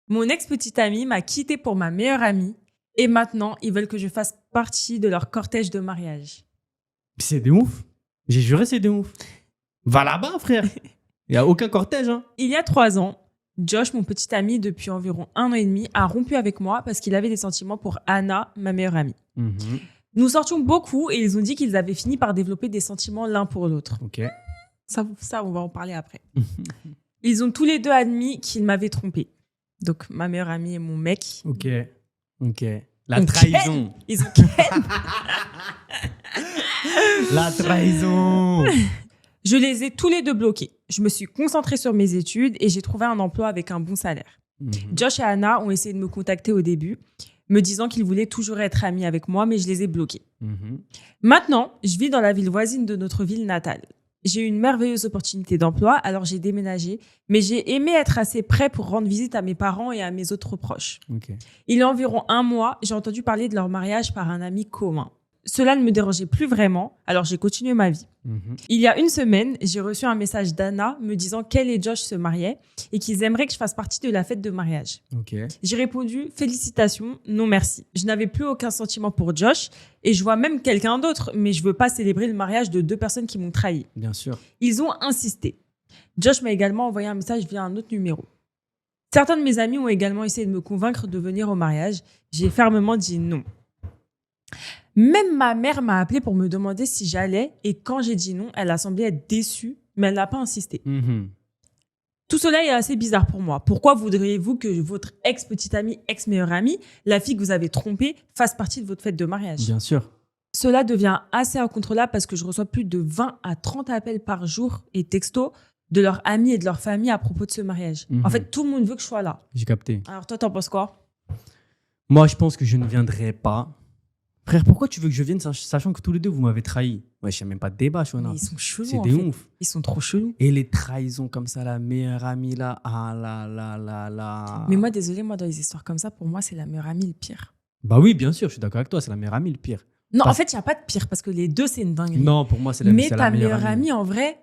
Mon ex-petite amie m'a quitté pour ma meilleure amie et maintenant, ils veulent que je fasse partie de leur cortège de mariage. C'est de ouf. J'ai juré, c'est de ouf. Va là-bas, frère. Il n'y a aucun cortège. Hein. Il y a 3 ans, Josh, mon petit ami depuis environ 1 an et demi, a rompu avec moi parce qu'il avait des sentiments pour Anna, ma meilleure amie. Nous sortions beaucoup et ils ont dit qu'ils avaient fini par développer des sentiments l'un pour l'autre. Ok. Ça, on va en parler après. Ils ont tous les deux admis qu'ils m'avaient trompé. Donc, ma meilleure amie et mon mec. Ok. La trahison. Ils ont ken. La trahison. Je les ai tous les deux bloqués. Je me suis concentrée sur mes études et j'ai trouvé un emploi avec un bon salaire. Josh et Anna ont essayé de me contacter au début, me disant qu'ils voulaient toujours être amis avec moi, mais je les ai bloqués. Maintenant, je vis dans la ville voisine de notre ville natale. J'ai eu une merveilleuse opportunité d'emploi, alors j'ai déménagé, mais j'ai aimé être assez près pour rendre visite à mes parents et à mes autres proches. Ok. Il y a environ 1 mois, j'ai entendu parler de leur mariage par un ami commun. Cela ne me dérangeait plus vraiment, alors j'ai continué ma vie. Il y a 1 semaine, j'ai reçu un message d'Anna me disant qu'elle et Josh se mariaient et qu'ils aimeraient que je fasse partie de la fête de mariage. Ok. J'ai répondu « Félicitations, non merci ». Je n'avais plus aucun sentiment pour Josh et je vois même quelqu'un d'autre, mais je veux pas célébrer le mariage de 2 personnes qui m'ont trahi. Bien sûr. Ils ont insisté. Josh m'a également envoyé un message via un autre numéro. Certains de mes amis ont également essayé de me convaincre de venir au mariage. J'ai fermement dit non. Même ma mère m'a appelé pour me demander si j'allais et quand j'ai dit non, elle a semblé être déçue, mais elle n'a pas insisté. Tout cela est assez bizarre pour moi. Pourquoi voudriez-vous que votre ex-petite amie, ex-meilleure amie, la fille que vous avez trompée, fasse partie de votre fête de mariage ? Bien sûr. Cela devient assez incontrôlable parce que je reçois plus de 20 à 30 appels par jour et textos de leurs amis et de leur famille à propos de ce mariage. En fait, tout le monde veut que je sois là. J'ai capté. Alors toi, t'en penses quoi ? Moi, je pense que je ne viendrai pas. Frère, pourquoi tu veux que je vienne sachant que tous les deux, vous m'avez trahi ? Ouais, je n'ai même pas de débat, Shona. Ils sont chelous, C'est en des fait. ouf. Ils sont trop chelous. Et les trahisons comme ça, la meilleure amie là, ah là là là là. Mais moi, désolé, moi, dans les histoires comme ça, pour moi, c'est la meilleure amie le pire. Bah oui, bien sûr, je suis d'accord avec toi, c'est la meilleure amie le pire. Non, en fait, il n'y a pas de pire parce que les deux, c'est une dinguerie. Non, pour moi, c'est la Mais c'est ta la meilleure meilleure amie. amie, en vrai,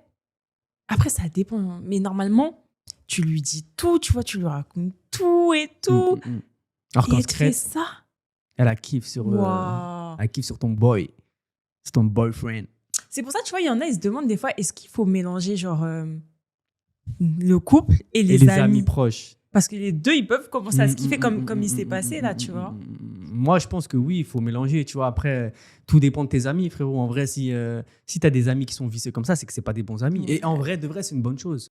après, ça dépend. Hein. Mais normalement, tu lui dis tout, tu vois, tu lui racontes tout et tout. Alors Et qu'en elle te fait secret, ça. elle a kiff sur, Waouh. elle kiffe sur ton boy, sur ton boyfriend. C'est pour ça, tu vois, il y en a, ils se demandent des fois, est-ce qu'il faut mélanger genre le couple et Et les les amis amis proches. Parce que les deux, ils peuvent commencer à se kiffer comme il s'est passé là, tu vois. Moi, je pense que oui, il faut mélanger, tu vois. Après, tout dépend de tes amis, frérot. En vrai, si tu as des amis qui sont vicieux comme ça, c'est que c'est pas des bons amis. Ouais. Et en vrai, de vrai, c'est une bonne chose.